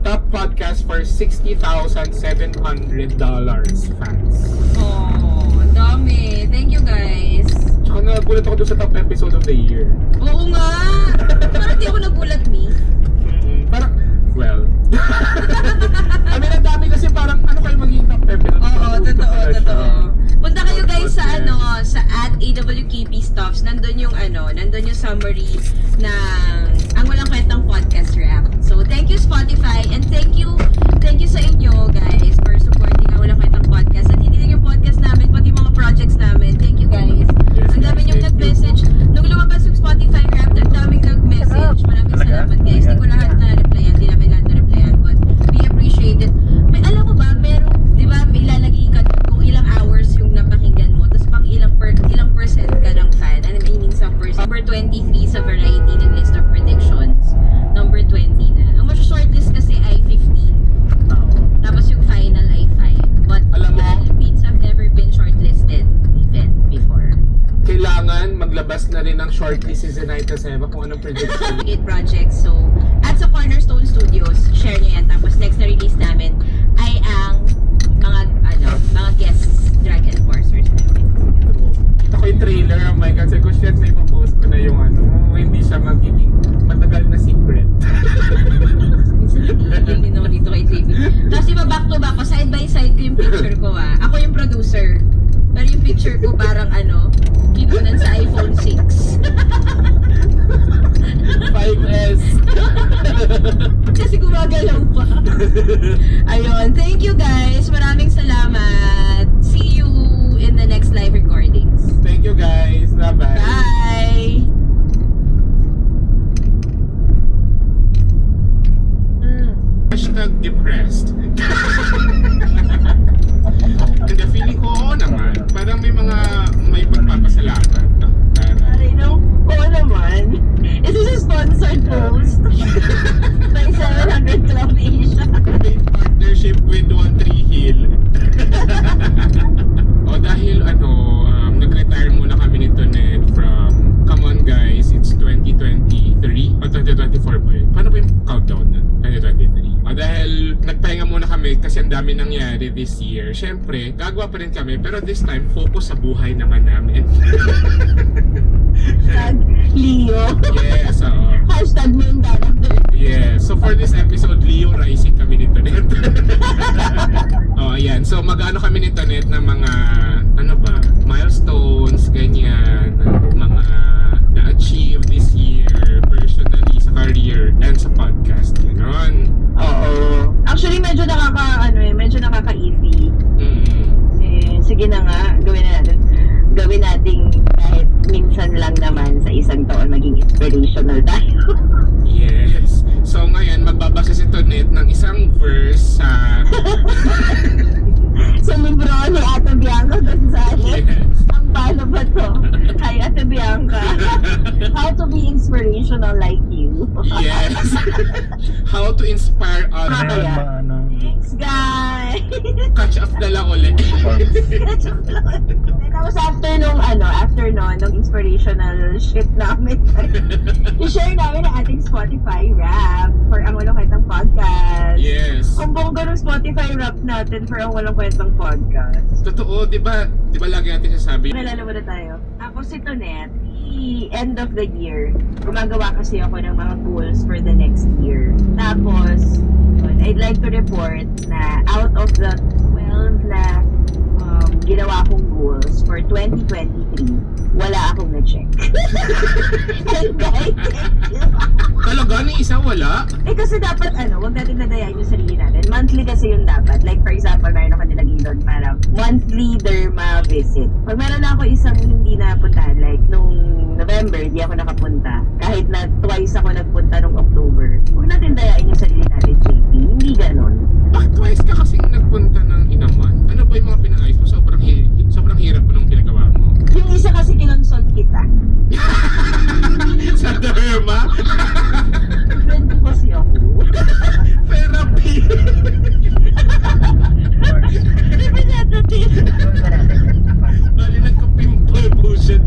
top podcast for $60,700 fans. Oh, ang dami. Thank you guys. Tsaka nagulat ako doon sa top episode of the year. Oo nga. Parang di ako nagulat, me. Parang, well. I mean, ang dami kasi parang ano kayo magiging top episode. Oo, totoo. Punta kayo guys sa sa @AWKP Stuffs. Nandun yung summary ng ang walang kwentang podcast rap. So, thank you Spotify and thank you sa inyo guys for supporting ang walang kwentang podcast. At hindi lang yung podcast namin, pati mga projects namin. Thank you guys. Yes, ang dami yung nag-message. Nung lumabas yung Spotify rap, ang daming nag-message. Maraming salamat guys. Hindi ko lahat na-replyan. Hindi namin lahat na-replyan. But we appreciate it. May alam mo ba, merong, di ba, may ilalagay ka kung ilang hours yung napakinggan mo. Tapos pang ilang percent ka ng fan. Ano meaning sa percent? Number 23 sa Variety ng list of predictions. Number 20 na. Ang shortlist kasi ay 15. Tapos yung final ay 5. But Alam mo, the Philippines have never been shortlisted even before. kailangan maglabas na rin ng shortlist si Zenaida Seba kung anong prediction. 8 projects. So, at sa Cornerstone Studios, share nyo yan. Tapos next na release namin ay ang mga guest drag enforcers namin. Kita ko yung trailer, oh my god, sabi ko, shit, may post ko na yung hindi siya magiging matagal na secret. Minsan din ako dito kay JB. Tapos iba back to back ko, side by side ko yung picture ko Ako yung producer. Pero yung picture ko parang kinunan sa iPhone 6. 5S. Kasi gumagalaw pa. Ayun, thank you guys. Maraming salamat. See you in the next live recordings. Thank you guys. Bye-bye. Bye! Hashtag depressed. And the feeling ko, oo naman. Parang may pagpapasalamat. I know. Oo naman. Is this a sponsored post? By 700 Club Asia. Paid partnership with One Tree Hill. O dahil nag-retire muna kami ni Tonet from, come on guys, it's 2023 o 2024 po yun. Paano ba yung countdown na? 2023. O dahil nagpahinga muna kami kasi ang dami nangyari this year. Siyempre, gagawa pa rin kami pero this time, focus sa buhay naman namin. Hashtag Leo. Yes, Hashtag main character. yeah. So for this episode, Leo Rising kami ni Tonet. Ayan. So mag-ano kami ni Tonet ng mga, milestones, ganyan, mga na-achieve this year, personally, sa career, and sa podcast, gano'n. Oo. Actually, medyo nakaka-easy. Sige na nga, gawin natin kahit minsan lang naman sa isang taon maging inspirational tayo. Yes. So ngayon, magbabasa si Tonet ng isang verse sa... Sa libro ni Ate Bianca Gonzalez. Yes. Ang paano ba to? Hi Ate Bianca. How to be inspirational like you. Yes. How to inspire others. Thanks guys. Catch up na lang ulit. Tapos after nung inspirational shit namin, i-share namin ang ating Spotify rap for ang Walang Kwentang Podcast. Yes. Ang bongga ng Spotify rap natin for ang Walang Kwentang Podcast. Totoo, di ba lagi natin sasabi? Nalala mo na tayo. Ako si Tonet, end of the year, gumagawa kasi ako ng mga goals for the next year. Tapos, I'd like to report na out of the 12 na ginawa kong goals for 2023, wala akong na-check. Talaga, ni isa wala? Kasi dapat wag natin nadayain yung sarili natin. Monthly kasi yung dapat. Like for example, meron ako nilagay doon parang monthly derma visit. Pag meron na ako isang hindi napuntahan, like nung November, hindi ako nakapunta. Kahit na twice ako nagpunta nung October. Huwag natin dayain yung sarili natin, JP. Hindi ganon. Bakit twice ka kasing nagpunta ng inaman? Ano ba yung mga pinaayos mo? Sobrang hirap mo nung ginagawa mo. Yung isa kasi kinonsult kita. Sa derma? Friend ko kasi ako. Therapy! Representative. Bali, nagka-pimple potion.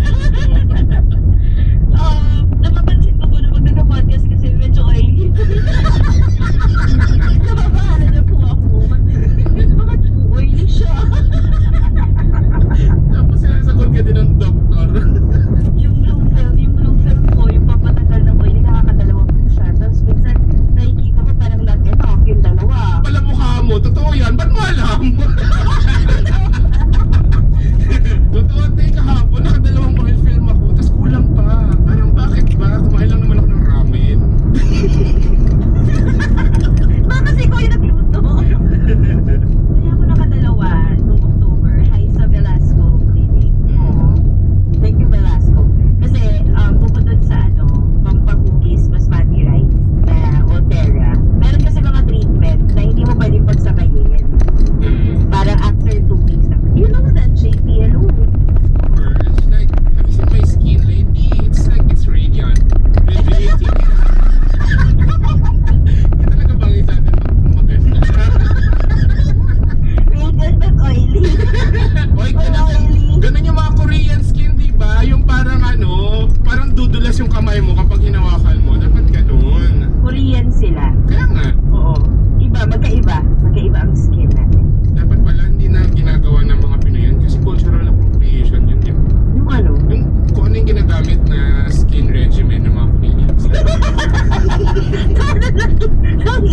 Napapansin ko na pag nagka-podcast kasi medyo oily.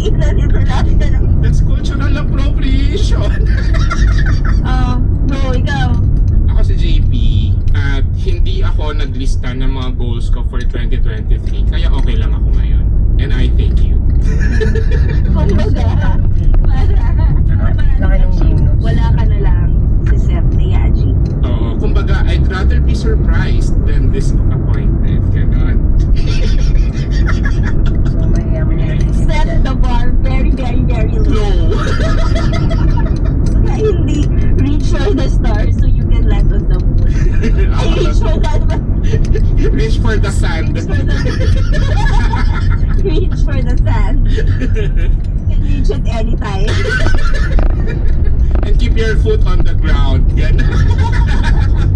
Ina nito natin ka lang. That's cultural appropriation. No, ikaw. Ako si JP at hindi ako naglista ng mga goals ko for 2023 kaya okay lang ako ngayon. And I thank you. Kumbaga, wala ka na lang si Seth ni Yaji. Oo, kumbaga I'd rather be surprised than disappointed. Ganon. So, mayayaman niya na Set the bar very, very, very low. No. Kaya hindi reach for the stars so you can land on the moon. Ay, reach for the, Reach for the sand. reach for the, reach for the sand. Can reach it anytime. And keep your foot on the ground. Ganon.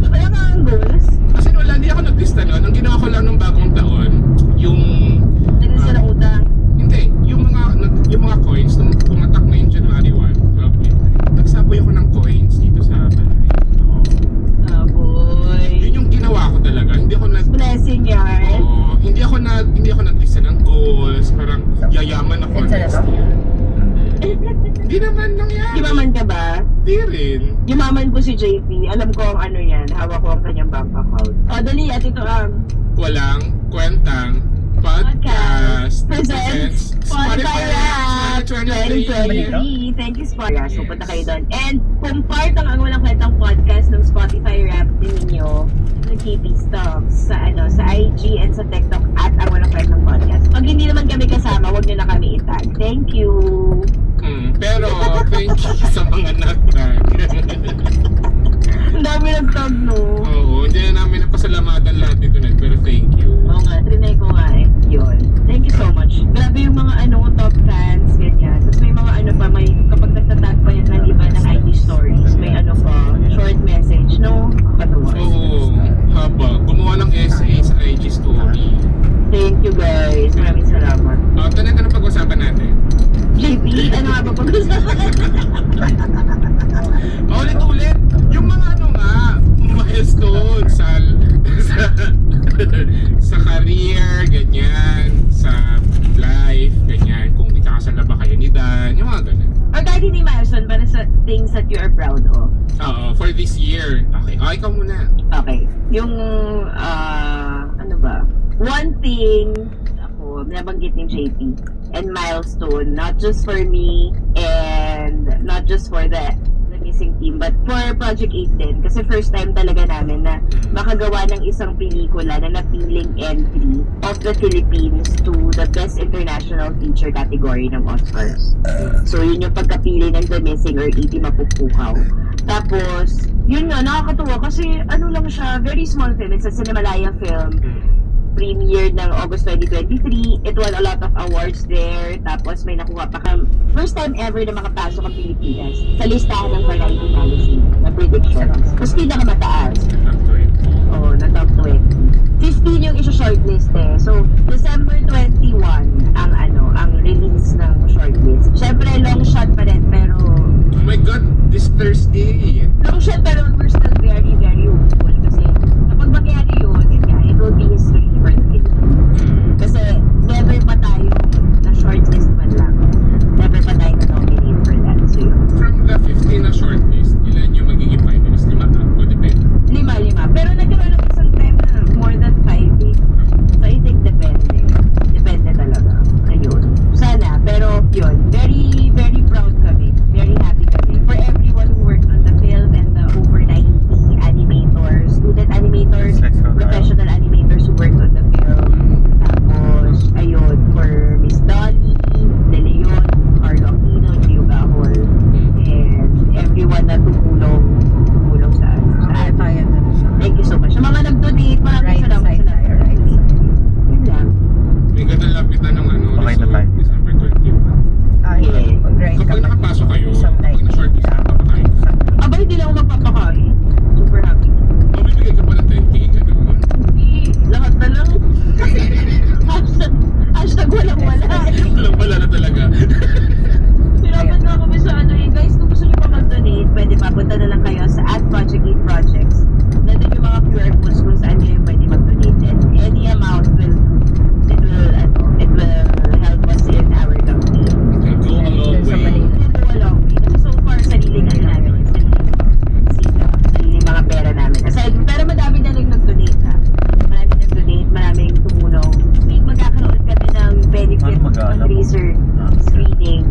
Wala ka ang goals. Kasi wala, hindi ako naglista nun. Ang ginawa ko lang nung bagong taon, yung... Naglista ng utang. Hindi, yung mga coins, nung pumatak na yung January 1, 12, nagsaboy ako ng coins dito sa bahay. Oo. Boy. Yun yung ginawa ko talaga. Hindi ako Blessing yarn. hindi ako naglista ng goals. Parang yayaman ako Minsan next ano? year. Hindi naman nangyari. Yumaman ka ba? Di rin. Yumaman ko si JP. Alam ko ang ano yan. Hawak ko ang kanyang bank account. Dali at ito ang Walang kwentang podcast presents Spotify Rap 2023. Thank you, Spotify. So, punta kayo doon. And kung part ang Walang Kwentang Podcast ng Spotify Rap din ninyo, KP Stocks sa IG and sa TikTok at ang Walang Kwentang Podcast. Pag hindi naman kami kasama, wag nyo na kami itag. Thank you. Pero thank you sa mga nagtag. Ang dami nagtag, no? Oo, hindi na namin napasalamatan lahat dito net, pero thank you. Oo nga, trinay ko nga eh. Yun. Thank you so much. Grabe yung mga top fans, ganyan. Tapos may mga pa, may kapag nagtatag pa yan ng iba ng IG stories, may pa, short message, no? Katuwa. Oo, haba. Gumawa ng essay sa IG story. Thank you guys. Maraming salamat. Ito na ito na pag-usapan natin. JP, ano nga ba pag-usapan? Ulit-ulit, yung mga milestone sa career, ganyan, sa life, ganyan, kung ikakasal na ba kayo ni Dan, yung mga ganyan. Or kahit hindi milestone, para sa things that you are proud of. Oo, for this year. Okay, ikaw muna. Okay. Yung, ano ba? One thing, ako, nabanggit ni JP, and milestone, not just for me, and not just for the missing team, but for Project 8 din. Kasi first time talaga namin na makagawa ng isang pelikula na napiling entry of the Philippines to the Best International Feature category ng Oscars. So, yun yung pagkapili ng The Missing or 80 Mapupukhaw. Tapos, yun nga, nakakatuwa kasi ano lang siya, very small film. It's a Cinemalaya film. Premiere ng August 2023. It won a lot of awards there. Tapos may nakuha pa kang first time ever na makapasok ang Pilipinas sa listahan ng Variety Magazine na predictions. Tapos pinakamataas. Oo, na top 20. 15 yung isa-shortlist eh. So, December 21 ang release ng shortlist. Siyempre, long shot pa rin, pero... Oh my God, this Thursday! Long shot, pero we're still very, very hopeful. Kasi, kapag mangyari yun nga, it will be history for the Philippines. Kasi, never pa tayong na shortlist man lang. Never pa tayong na-nominate for that. So, yun. From the 15 na shortlist, ilan yung magiging finalist? 5 ka? O depende? 5. Pero nagkaroon ng isang time na more than 5 eh. So I think depende. Depende talaga. Ayun. Sana. Pero yun. Very, very proud kami. Very happy kami. For everyone who worked on the film.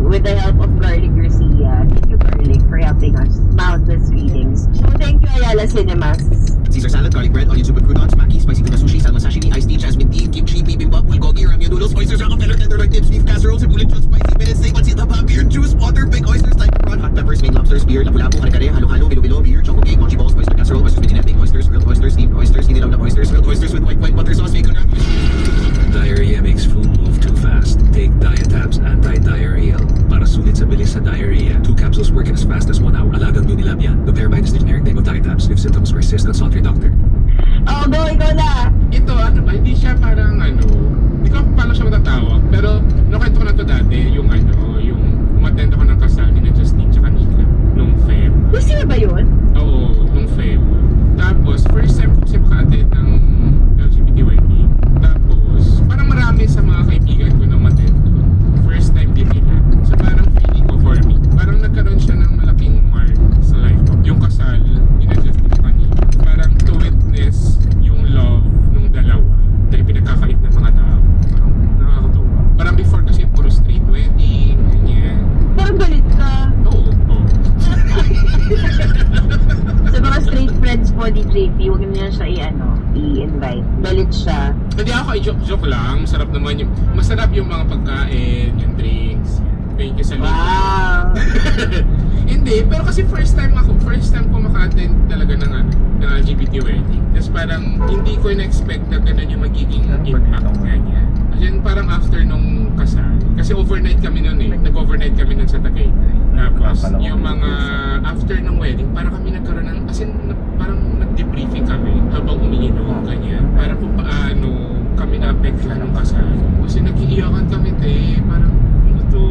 with the help of Garlic Garcia. Thank you, Garlic, for helping us mount the screenings. So, thank you, Ayala Cinemas. Caesar salad, garlic bread, onion soup with croutons, maki, spicy tuna sushi, salmon sashimi, iced tea, jasmine tea, kimchi, bibimbap, bulgogi, ramyun noodles, oysters, rockefeller, tenderloin dips, beef casserole, cebulit, chut, spicy, minute steak, pancit, tapa, beer, juice, water, baked oysters, type prawn, hot peppers, Maine lobsters, beer, lapu-lapu, kare-kare, halo-halo, bilo-bilo, beer, choco cake, mochi balls, oyster casserole, oysters, pininit, baked oysters, grilled oysters, steamed oysters, sinilaw na oysters, grilled oysters with white butter sauce, bacon wrap. Diarrhea makes food move too fast. Take Diatabs Anti-Diarrheal. Para sulit sa bilis sa diarrhea, 2 capsules work in as fast as 1 hour. Alagang Unilab yan. The thereby is the generic name of Diatabs. If symptoms persist, consult your doctor. Oh, go, ikaw na! Ito, ano ba, hindi siya parang hindi ko paano siya matatawag, pero nakwento ko na to dati, yung umattend ako ng kasal ni Justine tsaka Nika, nung Feb. Gusto ba yun? Oo, nung Feb. Tapos, first time ko kasi maka-attend ng LGBT wedding. Tapos, parang marami sa mga kaibigan ko na umattend doon. First time din nila. So, parang feeling ko for me, parang nagkaroon siya ng malaking mark sa life ko. Yung kasal ni Justine tsaka Nika. Parang to witness yung love nung dalawa na ipinagkakait ng mga tao. Parang nakakatuwa. Parang before kasi puro straight wedding, ganyan. Parang galit ka. Oo, oo. Sa mga straight friends po ni JP, huwag niyo siya i-invite. Galit siya. Hindi ako i-joke lang. Masarap yung mga pagkain, yung drinks. Thank you sa Wow! Hindi, pero kasi first time ko maka-attend talaga ng LGBT wedding. Tapos parang hindi ko na-expect na ganun yung magiging impact ganyan. As in, parang after nung kasal, kasi overnight kami nun nag-overnight kami nun sa Tagaytay. Tapos yung mga after ng wedding, parang kami nagkaroon ng, as in, parang nag-debriefing kami habang umiinom, ganyan. Parang kung paano kami na-apektuhan ng kasal. Kasi nag-iiyakan kami, parang ano to?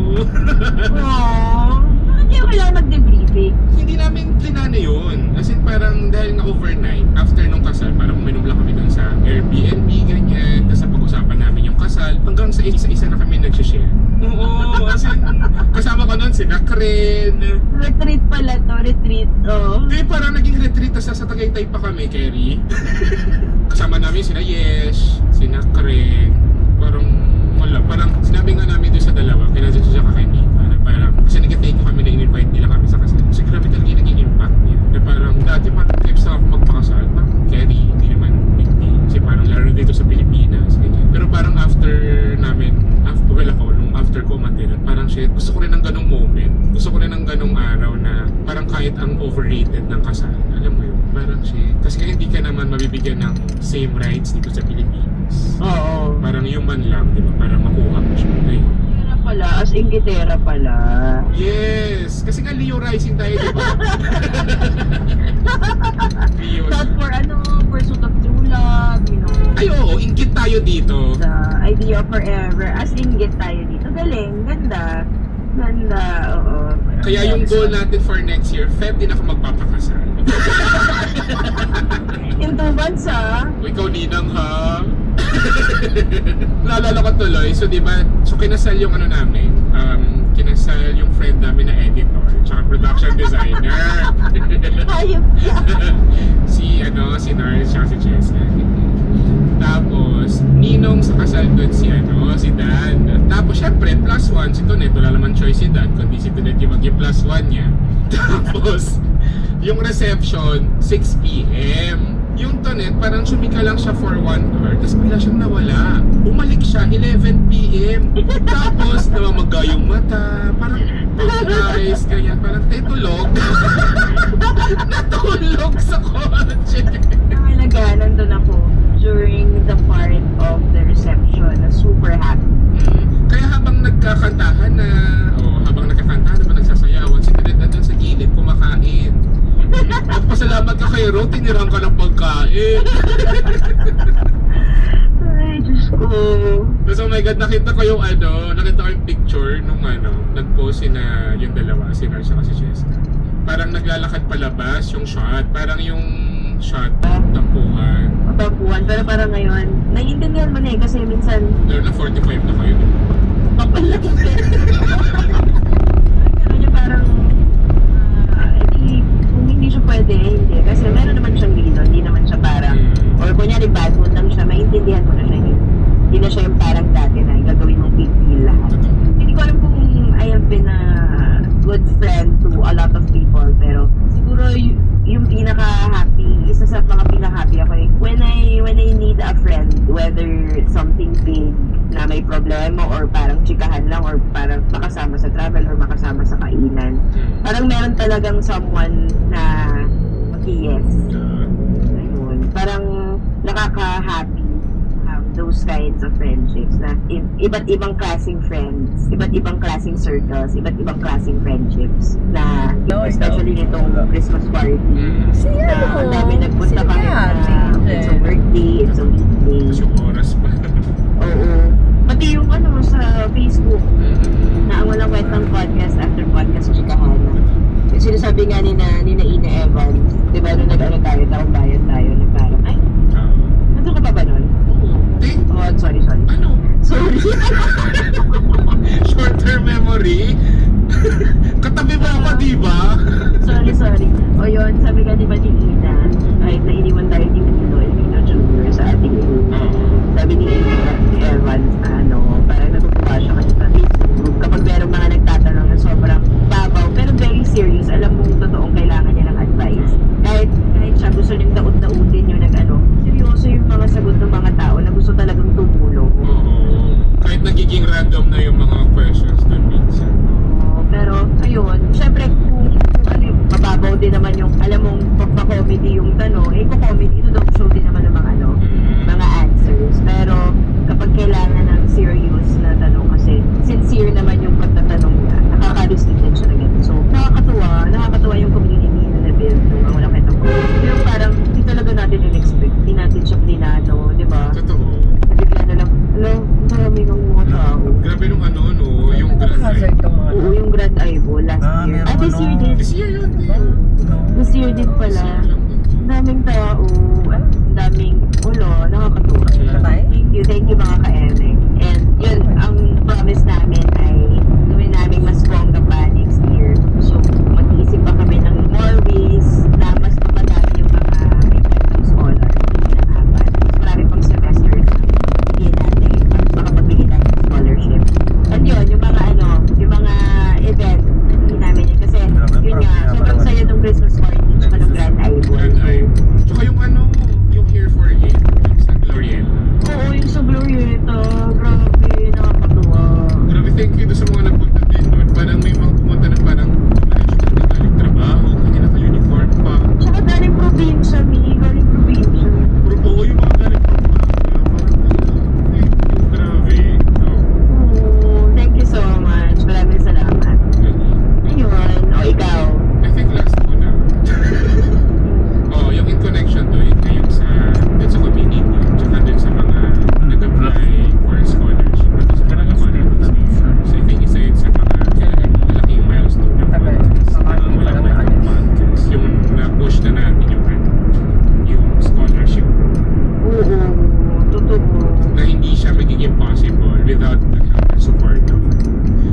Aww! Bakit niyo kailangan mag-debriefing? Hindi namin plinano yun. As in parang dahil na overnight, after nung kasal, parang uminom lang kami dun sa Airbnb, ganyan. Tapos napag-usapan namin yung kasal. Hanggang sa isa-isa na kami nag-share. Oo, as in, kasama ko nun si Nakren. Retreat pala to, retreat. Oh. Hindi, parang naging retreat. Tapos sa Tagaytay pa kami, Kerry. Kasama namin sina Yesh, si Nakren. Parang sinabi nga namin doon sa dalawa, kinadya siya kakaibigan. Na parang, kasi nag-take kami na in-invite nila kami sa kasal. Kasi grabe talaga yung naging impact niya. Na parang, dati parang tips na ako magpakasal. Parang, Kerry, hindi naman big deal. Kasi parang laro dito sa Pilipinas. Ganyan. Pero parang after ko umattend, parang shit, gusto ko rin ng ganong moment. Gusto ko rin ng ganong araw na parang kahit ang overrated ng kasal. Alam mo yun, parang shit. Kasi hindi ka naman mabibigyan ng same rights dito sa Pilipinas. Oo. Parang human lang, di ba? Parang makuha mo siya. Ayun. Gitera pala, as in gitera pala. Yes! Kasi nga Leo rising tayo, di ba? Leo. Not for pursuit of true love, you know. Ay, oo, ingkit tayo dito. The idea of forever, as in get tayo dito. Galing, ganda. Ganda, oo. Kaya yung goal natin for next year, Feb din ako magpapakasal. In 2 months, ha? Ikaw, Ninang, ha? Naalala ko tuloy, so diba, so kinasal yung namin, kinasal yung friend namin na editor, tsaka production designer. Ayun. si Nars, tsaka si Chesca. Tapos, ninong sa kasal doon si Dan. Tapos, syempre, +1, si Tonet, wala naman choice si Dan, kundi si Tonet yung maging +1 niya. Tapos, yung reception, 6 p.m. Yung Tonet, parang sumika lang siya for 1 hour, tapos bigla siyang nawala. Bumalik siya, 11 p.m. Tapos, namamaga yung mata, parang eyes, ganyan, parang tulog. Natulog sa kotse. Talaga, nandun ako during the part of the reception na super happy. Kaya habang nagkakantahan habang nagsasayawan, si Tonet nandun sa gilid, kumakain. Magpasalamat ka kay Ro, tinirang ka ng pagkain. Ay, Diyos ko. Tapos oh my God, nakita ko yung picture nung nag-post yung dalawa, si Nars at si Chesca. Parang naglalakad palabas yung shot, parang yung shot, tampuhan. Tampuhan, pero parang ngayon, naiintindihan mo na kasi minsan, Lalo na 45 na kayo. papalang kanya parang, kung hindi siya pwede, hindi. Kasi meron naman siyang reason, hindi naman siya parang, or kunyari bad mood lang siya, maintindihan mo na siya yun. Hindi na siya yung parang dati na gagawin mong big deal lahat. Hindi ko alam kung I have been a good friend to a lot of people. Pero siguro yung pinaka-happy, isa sa mga pinaka-happy ako when I need a friend, whether it's something big na may problema or parang chikahan lang or parang makasama sa travel or makasama sa kainan. Parang meron talagang someone na mag-yes. Ayun. Parang nakaka-happy have those kinds of friendships na iba't ibang klaseng friends, iba't ibang klaseng circles, iba't ibang klaseng friendships na especially nitong Christmas party. Na ang dami nagpunta kami na it's a workday, it's a weekday. Kasi yung oras pa. Oo. Pati yung sa Facebook na ang walang kwentang podcast after podcast chikahan. Yung sinasabi nga ni na Ina Evans, di ba nung nag-ano tayo, taong bayan tayo, na parang, ay, nandun ka pa ba nun? Oh, sorry. Ano? Sorry. Short-term memory? Katabi mo ako, di ba? sorry. O yun, sabi nga ni Ina, kahit na iniwan tayo ni Nino Jr. sa ating sabi ni Evans na parang natutuwa siya kasi sa Facebook group kapag merong mga nagtatanong na sobrang babaw pero very serious, alam mong totoong kailangan niya ng advice. Kahit siya gusto niyang daot-daotin yung seryoso yung mga sagot ng mga tao na gusto talagang tumulong. Kahit nagiging random na yung mga questions doon minsan. Pero ayun, syempre kung mababaw din naman yung alam mong pa-comedy yung tanong, comedy ito dog show din naman ng mga mga answers. Pero kapag kailangan ng serious na tanong kasi sincere naman yung pagtatanong niya, nakaka-receive din siya na ganun. So nakakatuwa yung community na na-build nung wala kayo ko. Yung parang hindi talaga natin in-expect, hindi natin siya plinano, di ba? Totoo. Nabigla na lang, marami ng mga tao. Grabe nung yung Grand Eye. Oo, yung Grand Eye po last year. This year din. This year yun din. This year din pala. Daming tao. Daming nakakatuwa. Thank you mga ka-eme. And yun, ang promise namin ay gawin namin mas bongga pa next year. So, mag-iisip pa kami ng more ways na mas mapadami yung mga may kwentong scholar. Hindi lang apat. Mas marami pang semesters na bigyan natin at makapagbigay natin ng scholarship. And yun, yung mga event, hindi namin yun. Kasi yun nga, sobrang saya nung Christmas party tsaka nung Grand Eye. Grand Eye. Tsaka yung yung Here for It, yung sa Glorieta. Oo, yung sa Glorieta. Grabe, nakakatuwa. Grabe, thank you doon sa mga nagpunta din doon. Parang may mga pumunta na parang galing trabaho, hindi naka-uniform pa. Tsaka galing probinsya, galing probinsya. Oo, yung mga galing grabe. Thank you so much. Maraming salamat. Ayun, ikaw. I think last ko na. Yung in connection doon, yung sa community, tsaka dun sa mga nag-apply for scholarship at sa mga naman. So I think isa yun sa mga malaking milestone ng podcast. Walang may podcast. Yung na-push na natin yung scholarship. Oo, totoo. Na hindi siya magiging possible without the help and support of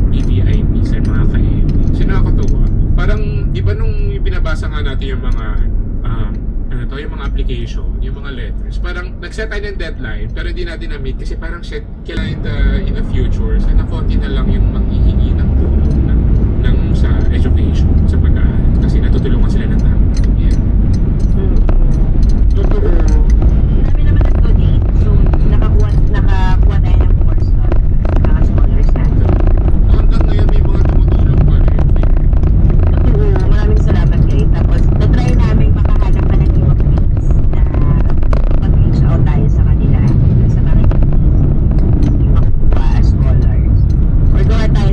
PBIP sa mga ka-EM. So nakakatuwa. Parang, di ba nung binabasa nga natin yung mga yung mga application, yung mga letters, parang nag-set tayo ng deadline pero hindi natin na-meet kasi parang kailangan in the future sana konti na lang yung maghihingi ng tulong ng sa education, sa pag-aaral kasi natutulungan sila ng dami. Yeah. Totoo. Dami naman nag-donate. So, nakakuha tayo ng course na mga scholars natin. Hanggang ngayon may mga tumutulong pa rin. Totoo. Maraming salamat guys. Tapos, na-try namin makahanap pa ng ibang ways na mag-reach out tayo sa kanila sa mga yung makukuha as scholars. Or gawa tayo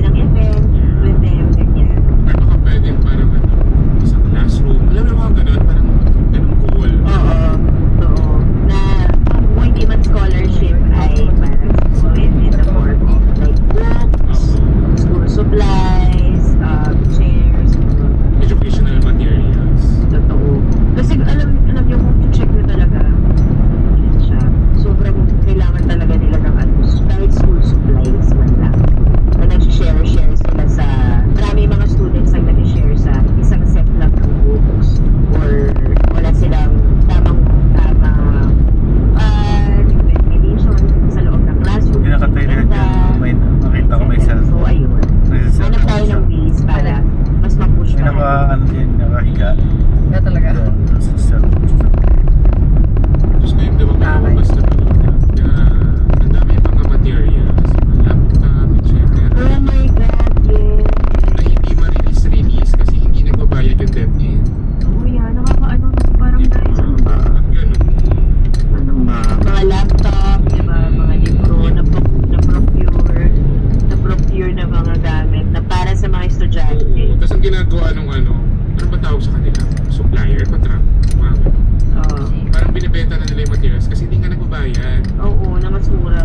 lumabas kasi hindi nga nagbabayad. Oo, na mas mura.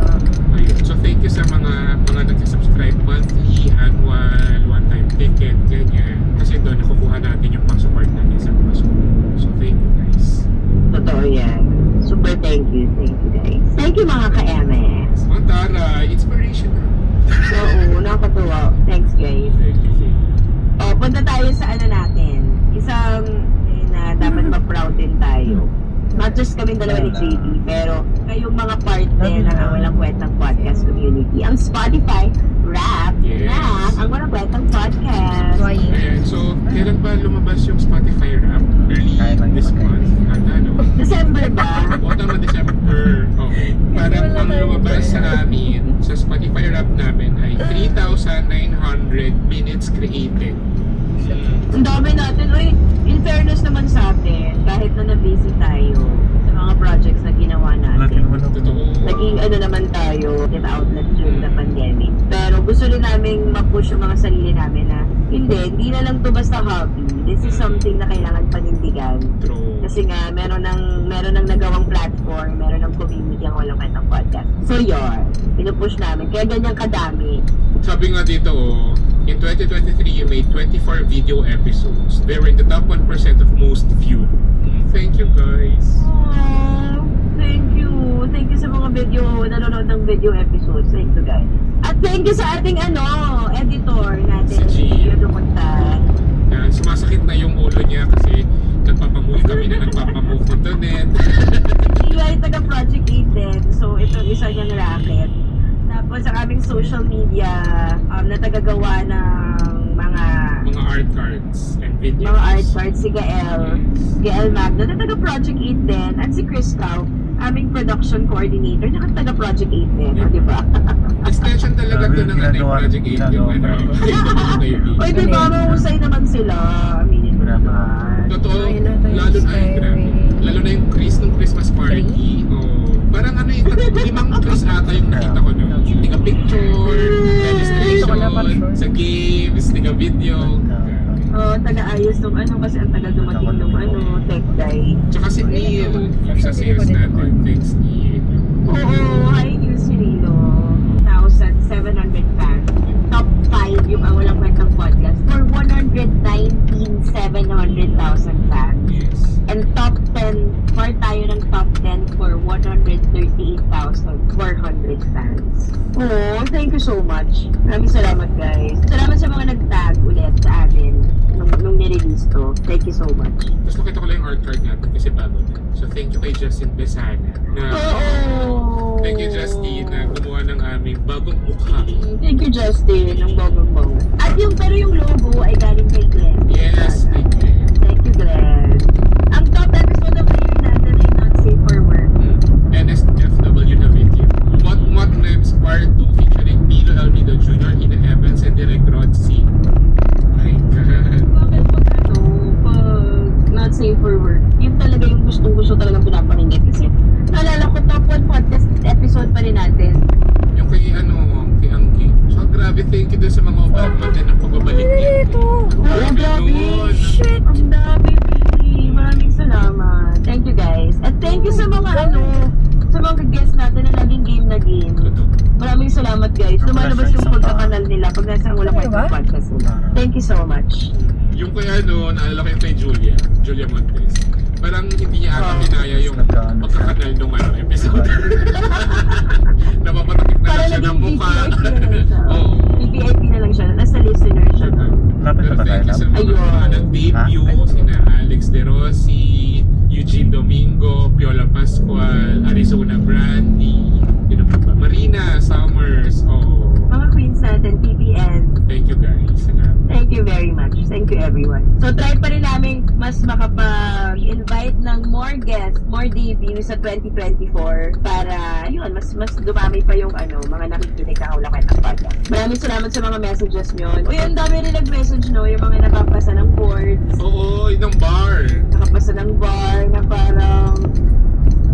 Ayun. So thank you sa mga nagsasubscribe monthly, annual, one-time ticket, ganyan. Kasi doon nakukuha natin yung pang-support natin sa mga school. So thank you guys. Totoo yan. Super thank you guys. Thank you mga ka-MS. Oh, Tara, inspirational. Oo, nakakatuwa. Thanks guys. Thank you. O, punta tayo sa ano natin. Isang na dapat ma-proud din tayo. Not just kami dalawa ni JD, pero kayong mga part din ng ang Walang Kwentang Podcast community. Ang Spotify Wrapped Yes. na ang Walang Kwentang Podcast. Ayan, so kailan ba lumabas yung Spotify Rap? Early this month. Ano? December ba? O tama, December. Okay. Parang ang lumabas sa amin, sa Spotify Rap namin ay 3,900 minutes created. Ang dami natin. Uy, in fairness naman sa atin, kahit na na-busy tayo sa mga projects na ginawa natin. Totoo. Naging ano naman tayo, with outlet during the pandemic. Pero gusto rin namin ma-push yung mga sarili namin na hindi na lang to basta hobby. This is something na kailangan panindigan. True. Kasi nga, meron ng nagawang platform, meron ng community ang Walang Kwentang Podcast. So yun, pinupush namin. Kaya ganyan kadami. Sabi nga dito, in 2023, you made 24 video episodes. They were in the top 1% of most viewed. Thank you, guys. Aww, thank you. Thank you sa mga nanonood ng video episodes. Thank you guys. At thank you sa ating editor natin. Si G. Dumunta. Sumasakit na yung ulo niya kasi nagpapamove kami na nagpapamove ng internet. Siya ay taga-Project 8 din. So, ito isa niyang racket. Tapos sa aming social media, na tagagawa ng mga Mga art cards and videos. mga art cards, si Gael Magno, na taga-Project 8 din, at si Chris Cao, aming production coordinator, na taga-Project 8 din, di ba? Extension talaga to ng Project 8 yung Oy, di ba, mahusay naman sila, aminin mo naman. Totoo, lalo na ay grabe. Lalo na yung Chris nung Christmas party. Oh, parang ano yung 5 Chris ata yung nakita ko no. Tiga picture, registration, sa games, tiga video. Taga-ayos nung kasi ang taga dumating nung tech guy. Tsaka si Neil, yung sa sales natin. Thanks Neil. Oo, hi Neil Cirilo. 1,700 fans. Top 5 yung ang Walang Kwentang Podcast for 119,700,000 fans. Yes. And top 10, more tayo ng top 10 for 138,400 fans. Oh, thank you so much. Maraming salamat guys. Salamat sa mga nag-tag ulit sa amin nung nirelease to. Thank you so much. Tapos nakita ko lang yung art card natin kasi bago na. So thank you kay Justin Besana. Oh! Thank you Justin na gumawa ng aming bagong mukha. Thank you Justin, ang bongong-bong. At pero yung logo ay galing kay Glenn. Yes, thank you. Thank you Glenn. Ang top episode of the year natin ay Not Safe for Work. NSFW na video. What Mems Part 2 featuring Nilo Almeida Jr., Ina Evans, and Direk Rod C. My God. Bakit pag Not Safe for Work, yun talaga yung gustong-gusto talagang pinapakinggan. Kasi naalala ko top 1 podcast episode pa rin natin. Yung kay Angki. So grabe, thank you dun sa mga obama din ang pagbabalik niya. Grabe nun. Shit! Ang dami, baby. Maraming salamat. Thank you guys. At thank you sa mga sa mga guests natin na laging game na game. Totoo. Maraming salamat guys. Lumalabas yung pagkakanal nila pag nasa Walang Kwentang Podcast nila. Thank you so much. Yung kay naalala ko yung kay Julia Montes. Parang hindi niya ata kinaya yung pagkakanal nung episode. Napapatakip na lang siya ng mukha. Oo. VIP na lang siya. Nasa listener siya. Pero thank you sa mga Ayun. nag-debut, sina Alex De Rossi, Eugene Domingo, Piola Pascual, Arizona Brandy, Marina Summers, Mga queens natin, PPN. Thank you guys. Salamat. Thank you very much. Thank you everyone. So try pa rin namin mas makapag-invite ng more guests, more debuts sa 2024 para yun, mas dumami pa yung mga nakikinig na Walang Kwentang Podcast. Maraming salamat sa mga messages nyo. Uy, ang dami rin nag-message yung mga nakapasa ng boards, Oo, yun ang bar. nakapasa ng bar na parang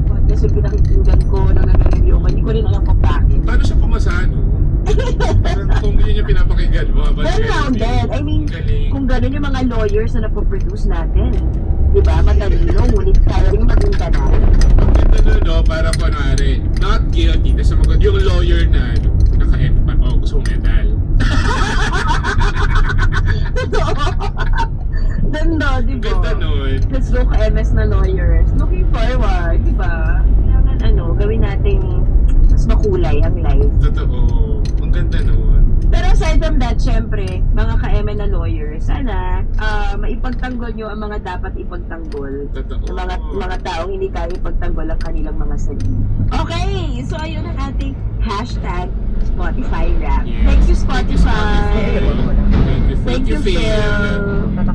podcast yung pinakikinggan ko, nag-review ko. Hindi ko rin alam kung bakit. Paano siya pumasano? Parang kung yun yung pinapakinggan mo. Well-rounded. I mean, Galing. kung gano'n yung mga lawyers na napoproduce natin, di ba? Matalino, ngunit kaya rin maging kanal. Ang ganda no, para kunwari, not guilty, tapos sumagot yung lawyer na, ano, naka-M pa, oh, gusto mo medal. Ganda, di ba? Ganda nun. Let's go ka MS na lawyers. Looking forward, di ba? Kailangan gawin nating mas makulay ang life. Totoo. Ang ganda nun. Pero aside from that, syempre, mga ka-MN na lawyers, sana maipagtanggol nyo ang mga dapat ipagtanggol. Totoo. Ng mga taong hindi kaya ipagtanggol ang kanilang mga sarili. Okay, so ayun ang ating hashtag Spotify Rap. Yes. Thank you, Spotify. Thank you, Phil.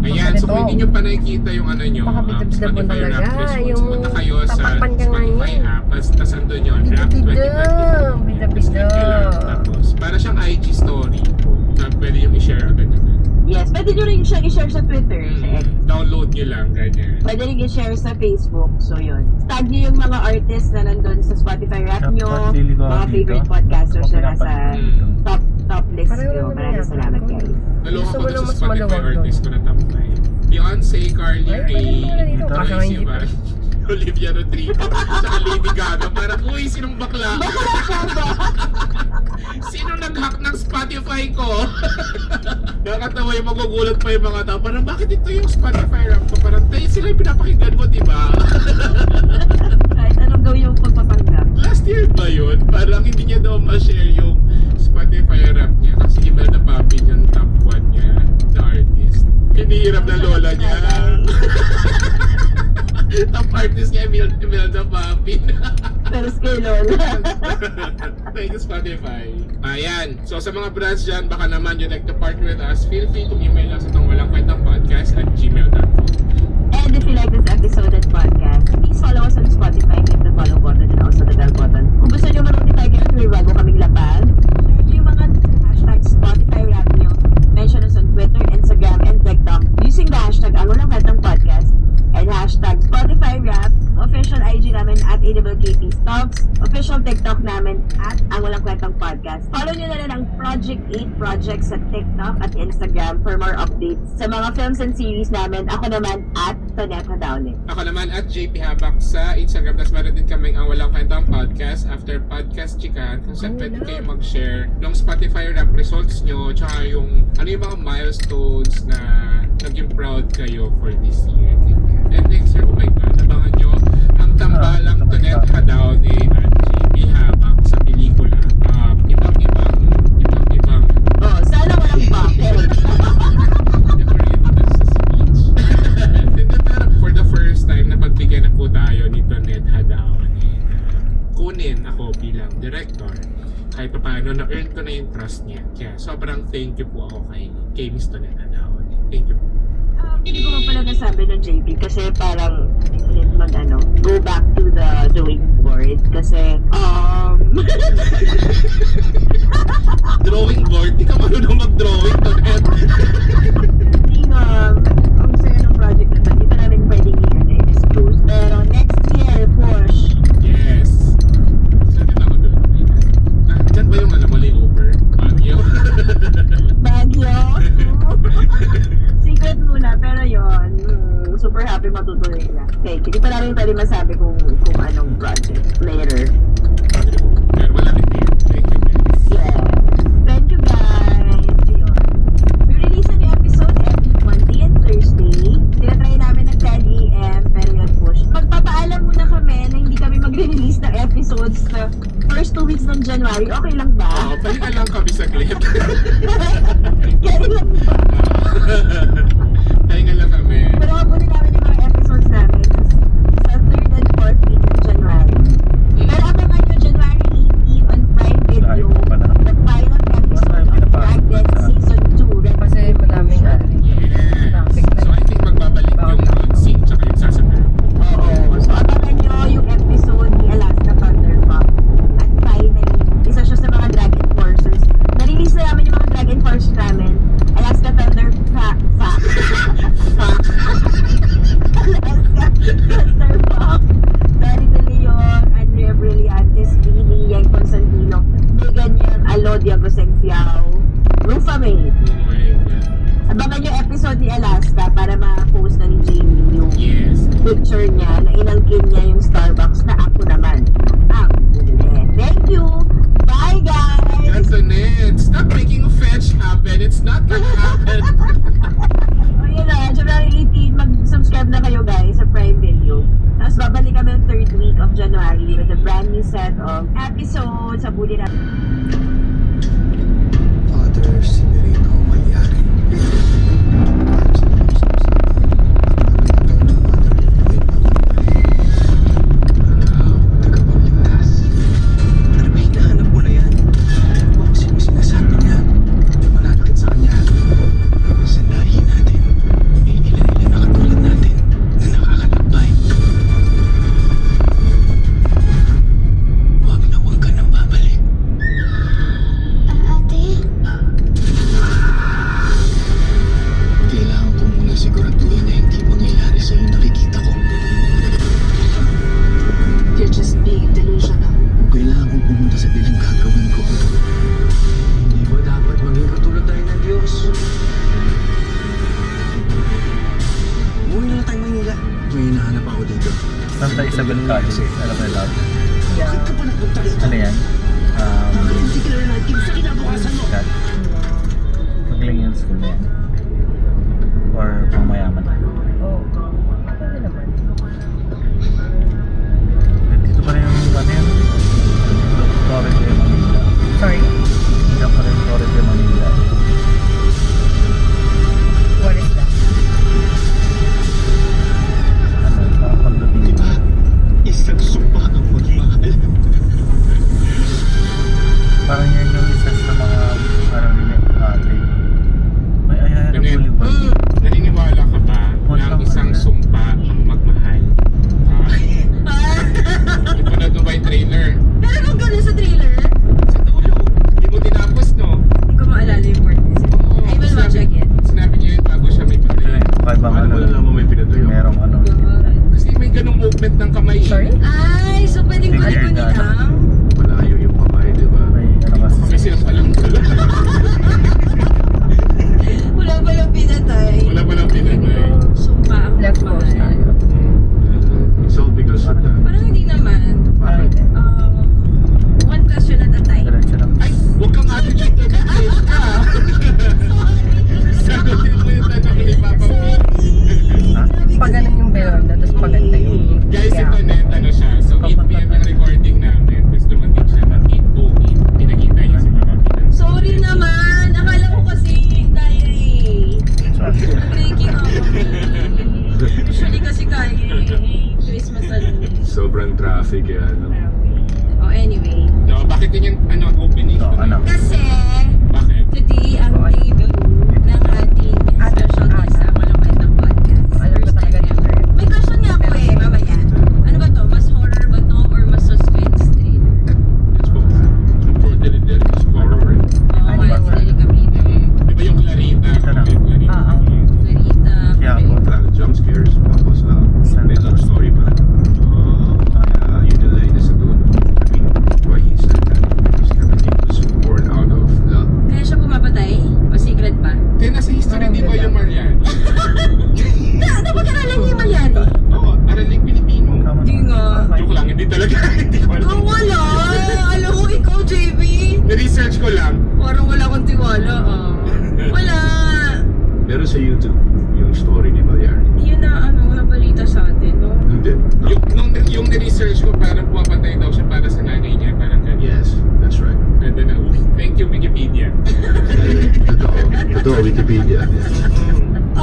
Ayan, so kung hindi nyo pa nakikita yung ano nyo, Pakabidab-dab mo Spotify talaga. Rap results, Yung punta kayo sa tatakpan ka nga Spotify niya. app, tas andun yun, Rap 2022. Tapos click nyo lang. Tapos, para siyang IG story. Na pwede yung i-share agad naman. Yes, pwede nyo rin siyang i-share sa Twitter, sa X. Download nyo lang, ganyan. Pwede rin i-share sa Facebook. So, yun. Tag nyo yung mga artists na nandun sa Spotify Rap nyo, mga favorite podcasters na nasa top list nyo. Maraming salamat, guys. Naloko Gusto ko mo dun lang sa mas Spotify maluwag doon. artist ko na top 5. Beyonce, Carly Ay, Rae, pwede naman dito. Troye Baka hindi Sivan, Olivia Rodrigo, saka Lady Gaga. Parang, uy, sinong bakla? Sino nag-hack ng Spotify ko? Nakakatawa yung magugulat pa yung mga tao. Parang, bakit ito yung Spotify rap ko? Parang, tayo sila yung pinapakinggan mo, di ba? Kahit anong gawin yung pagpapanggap. Last year ba yun? Parang hindi niya daw ma-share yung Spotify rap niya kasi Imelda Papin yung top 1 niya, the artist. Hinihirap na lola niya. Top artist niya, Imelda Papin. Pero kay Lola. Thank you, Spotify. Ayan. So, sa mga brands dyan, baka naman you'd like to partner with us, feel free to email us itong walang kwentang podcast@gmail.com. And if you like this episode and podcast, please follow us on Spotify. Click the follow button and also the bell button. Kung gusto nyo ma-notify kayo tuwing bago kaming lapag, share nyo yung mga hashtag Spotify rap nyo. Mention us on Twitter, Instagram, and TikTok using the hashtag ang walang kwentang podcast and hashtag Spotify rap. Official IG namin at AWKP Stocks. Official TikTok namin at ang walang kwentang podcast. Follow nyo na rin ang Project 8 Project sa TikTok at Instagram for more updates sa mga films and series namin. Ako naman at Tonetta Downing. Ako naman at JP Habak sa Instagram. Tapos meron din kaming ang walang kwentang podcast after podcast chikan kung saan pwede kayo mag-share ng Spotify rap results nyo tsaka yung ano yung mga milestones na naging proud kayo for this year. And next year, oh my God, abangan nyo ang tambalang Tonetta Downing at JP Habak sa pelikula. Ibang Oh, sana walang bakit. never yet sa speech. Pero for the first time, napagbigyan na po tayo ni Tonetta Downing. Kunin ako bilang director. Kahit pa paano, na-earn ko na yung trust niya. Kaya sobrang thank you po ako kay Miss Tonetta Downing. Thank you po. Hindi ko pala nasabi ng JP kasi parang go back to the drawing board kasi Drawing board? Di ka marunong mag-drawing, Tonetta. hindi nga ang saya ng project na to. Hindi pa namin pwedeng i-disclose. Pero next year, push. Yes. Isa din ako doon. Dyan ba yung layover? Baguio? Baguio. Secret muna, pero yun, super happy matutuloy na. Okay, hindi pa namin pwede masabi kung anong project later. Pero malapit na yun. Thank you, guys. Yeah. Thank you guys. Yun. We release a new episode every Monday and Thursday. Tinatry namin ng 10 a.m. pero yun push. Magpapaalam muna kami na hindi kami magre-release ng episodes sa first 2 weeks ng January. Okay lang ba? Oo, pahinga lang kami saglit. Kaya lang ba? Pahinga lang kami. Pero abunin namin yung mga episodes namin sa 3rd and 4th week ng January. Pero abangan nyo January 18 on Prime Video, the pilot episode of Dragnet Season 2. Kasi madaming Yes. So I think magbabalik yung scene tsaka yung sasabihin. Oo. So abangan nyo yung episode ni Alaska Thunderfuck. At finally, isa siya sa mga Drag Enforcers. Na-release na namin yung mga Drag Enforcers namin. Alaska Thunderfuck. Alaska Thunderfuck. Dari De Leon, Andrea Brillantes, Vinny, Yang Constantino, Megan Yang, Alodia Gosenfiao, Rufa May. Oh my God. Abangan yung episode ni Alaska para ma-post na ni Jamie yung Yes. picture niya na inangkin niya yung Starbucks na ako naman. Ang bumili. Thank you! Bye, guys! Antoinette, stop making a fetch happen. It's not gonna happen. O yun na, January 18, mag-subscribe na kayo guys sa Prime Video. Tapos babalik kami ang 3rd week of January with a brand new set of episodes sa Bully natin. Father Severino Malyari. Tagapagligtas. Ano ba hinahanap mo na yan? Huwag sino sinasabi niya. May malapit sa kanya. Sa lahi natin, may ilan-ilan na katulad natin na nakakalakbay. Huwag ka nang babalik. Ate, Kailangan ko muna siguraduhin na hindi mangyayari sa'yo yung nakikita ko. you're just being delusional. Kung kailangan kong pumunta sa dilim, gagawin ko. Hindi ba dapat maging katulad tayo ng Diyos? Umuwi na lang tayo Maynila. May hinahanap ako dito. Santa Isabel College. Alam mo yun? Bakit ka pa nagpunta rito? Ano yan? Hindi ka na natin sa kinabukasan mo. Kat. Magaling yung school na yan. Or pang mayaman. Oo. Ano naman? Dito pa rin yung ano yan? Torre de Manila. Sorry? Dito pa rin Torre de Manila. What is that? Ano? Parang condominium. Diba? Isang sumpa ang magmahal. Parang yan yung isa sa mga parang ate. May Ayala Antoinette, Boulevard. naniniwala ka ba na ang isang sumpa ang magmahal? Ipanood mo ba yung trailer? Pero kung gano'n sa trailer, Sa dulo. Hindi mo tinapos, no? hindi ko maalala yung word niya. Oo. I will watch again. Sinabi niya yun bago siya may patay. Kaya bang ano? may pinatuyo? Merong ano. Kasi may ganung movement ng kamay. Sorry? Ay, so pwedeng Hindi, kunin ano? lang? Malayo yung kamay, diba? May ano kasi. Kasi sila palang dala. Wala ba yung pinatay? Wala pa lang pinatay. Sumpa ang magmahal. It's all because of that. Parang hindi naman. Bakit? One question at a time. Diretso lang. Ay, huwag kang attitude to the place ka. Sagutin mo yung tanong ni Papa P. Pag ganun yung veranda, tapos paganda yung... Guys, ito net, ano siya. So, 8 p.m. yung recording namin. Tapos dumating siya ng 8:08. Pinakita niya si Papa P. Sorry naman. Akala ko kasi tayo breaking ako. Usually kasi kaya Christmas ano. Sobrang traffic yan. Oh, anyway. No, bakit yun yung opening? So, ano? Kasi Bakit? today ang debut ng ating special guest sa Walang Kwentang Podcast. Alam ko talaga First time yun. ever. May question nga po mamaya. Ano ba to? Mas horror ba to or mas suspense thriller? It's both. Unfortunately, there is horror. Oo, nga, hindi kami dito. Di ba yung Clarita? Ito na. Clarita. Clarita, Yeah, Clarita. A lot of jump scares, tapos may love story pa. Kaya yun yung line sa dulo. I mean, why he said that? Because everything was born out of love. Kaya siya pumapatay? O secret pa? Kaya nasa history, di ba yung Mariani? Napag-aralan niyo yung Mariani? Oo, araling Pilipino. Hindi nga. Joke lang, hindi talaga. Hindi ko alam. Wala! Alam ko ikaw, JB. Na-research ko lang. Parang wala akong tiwala, Wala. Pero sa YouTube, yung story ni Malyari. Yun na, nabalita sa atin, no? Hindi. Yung na-research ko, parang pumapatay daw siya para sa nanay niya. Parang ganyan. Yes, that's right. Ganda na. Uy, thank you, Wikipedia. Totoo, Wikipedia.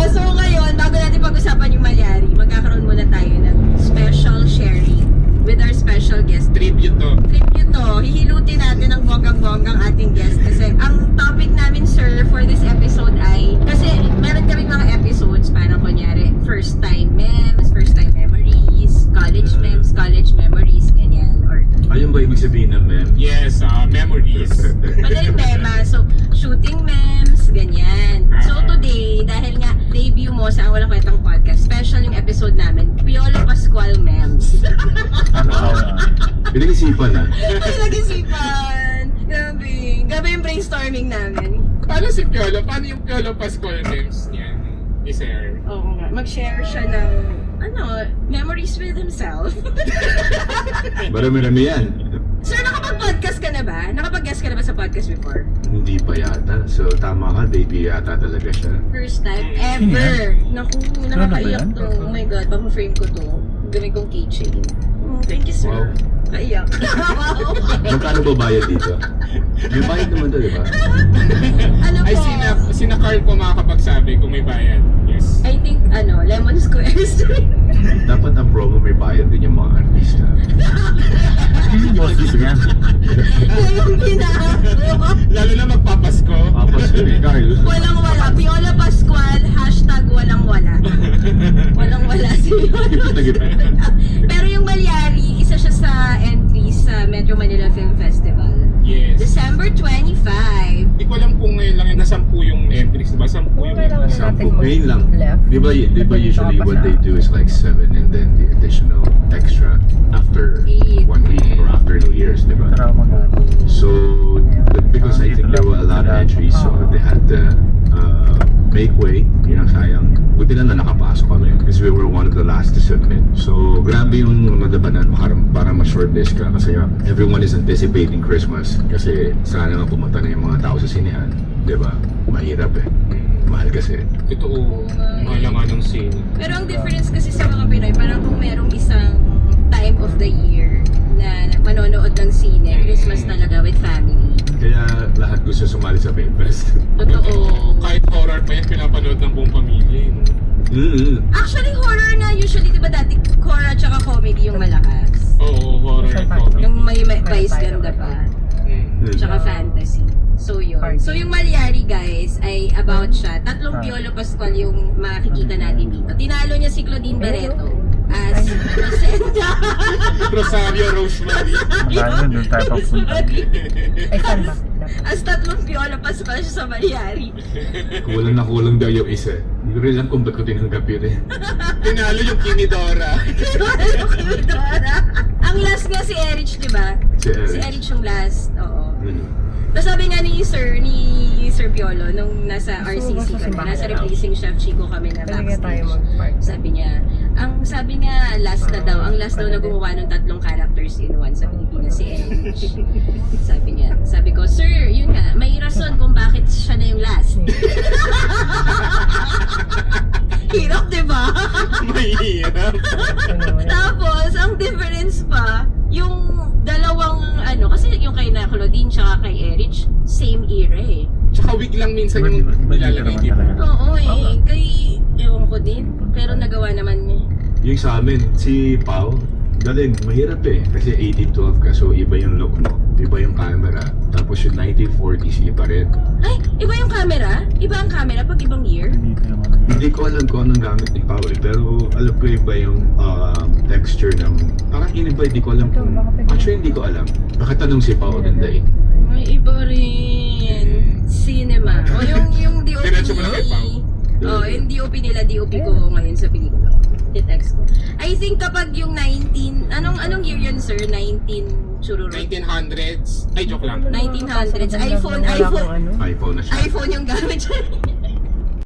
So ngayon, bago natin pag-usapan yung Malyari, magkakaroon muna tayo ng special sharing with our special guest. Tribute to. Tribute to, hihilutin natin ang bonggang-bonggang ating guest kasi ang topic namin, sir, for this episode ay, kasi meron kaming mga episodes, parang kunyari, first time memes, first time memories, college memes, college memories, ganyan, or Ayun ba ibig sabihin ng meme? Yes, memories. madaling tema, so shooting memes, ganyan. So today, dahil nga debut mo sa Ang Walang Kwentang Podcast, special yung episode namin, Piolo Pascual memes. Pinag-isipan na. Ay, nag-isipan! Grabe yung brainstorming namin. Paano si Piolo? Paano yung Piolo Pascual memes niya? Ni Sir? Oo nga. Mag-share siya ng Memories with himself. Marami-rami yan. Sir, nakapag-podcast ka na ba? Nakapag-guest ka na ba sa podcast before? Hindi pa yata. So, tama ka, debut yata talaga siya. First time ever. Naku, nakakaiyak Ano ba to. yan? Oh my God, papa-frame ko to. Gamit kong keychain. Oh, thank you, sir. Wow. Kaiyak. Magkano ba bayad dito? May bayad naman to, di ba? Ano po? Ay, sina Carl po makakapagsabi kung may bayad. Yes. I think, Lemon Square Street. Dapat ang promo may bayad din yung mga artista. Hindi mo gusto niya. Yung ginagawa. Lalo na magpapasko. Papas ko ni Carl. Walang-wala. Piola Pascual, #walang-wala. Walang-wala si Piola. Pero yung Malyari, isa siya sa entries sa Metro Manila Film Festival. Yes. December 25. Hindi ko alam kung ngayon lang yung nasampu yung entries, diba? Sampu yung Kailangan na natin Sampo. Ngayon lang. mag-left. Di ba usually what they do is like 7 and then the additional extra after 8. 1 week or after New Year's, di ba? Trauma ka. So, because I think there were a lot of entries, so they had to make way. You know, sayang. Buti lang na nakapasok kami because we were one of the last to submit. So, grabe yung nadabanan para ma-shortlist ka kasi everyone is anticipating Christmas kasi sana nga pumunta na yung mga tao sa sinehan. Di ba? Mahirap eh. Mahal kasi. Totoo. Mahal nga ng scene. Pero ang difference kasi sa mga Pinoy, parang kung merong isang time of the year na manonood ng sine, Christmas talaga with family. Kaya lahat gusto sumali sa Film Fest. Totoo. Kahit horror pa yan, pinapanood ng buong pamilya. Actually, horror nga usually, di ba dati, horror at saka comedy yung malakas. Oo, horror and comedy. Yung may vice ganda pa. Tsaka fantasy. So yun. So yung Malyari guys ay about siya. Tatlong Piolo Pascual yung makikita natin dito. Tinalo niya si Claudine Barreto as Rosenda. Rosario Rosemary. Malayo, doon tayo papunta. Ay, saan ba? As tatlong Piolo Pascual siya sa Malyari. Kulang na kulang daw yung isa. Hindi ko rin alam kung ba't ko tinanggap yun eh. Tinalo yung Kinidora. Ang last nga si Erich, di ba? Si Erich. Si Erich yung last. Oo. Mm. Tapos sabi nga ni Sir Piolo nung nasa RCC kami, nasa replacing chef Chico kami na Talaga tayo backstage. mag-park. Sabi niya, last na daw, ang last daw na gumawa ng tatlong characters in one sa Pilipinas, si Erich. Sabi ko, sir, yun nga, may rason kung bakit siya na yung last. Hirap, di ba? Mahirap. Tapos, ang difference pa, yung dalawang, kasi yung kay na Claudine tsaka kay Erich, same era eh. Tsaka week lang minsan Diba, yung diba, nilalagay diba, dito. talaga? Oo eh, kay, ewan ko din, pero nagawa naman niya. Yung sa amin, si Pao, galing, mahirap eh. Kasi 1812 ka, so iba yung look mo, iba yung camera. Tapos yung 1940s, iba rin. Ay, iba yung camera? Iba ang camera pag ibang year? Dito naman. Hindi ko alam kung anong gamit ni Pao eh. Pero alam ko iba yung texture ng... Parang iba, hindi ko alam kung... Actually, hindi ko alam. Nakatanong si Pao ganda eh. Ay, iba rin. Cinema. O yung DOP. Diretso mo na kay Pao. Yung DOP nila, DOP ko ngayon sa pelikula. I-text ko. I think kapag yung 19... Anong year yun, sir? 19... Chururo. 1900s. Ay, joke lang. 1900s. Wala iPhone akong ano. iPhone na siya. iPhone yung gamit siya.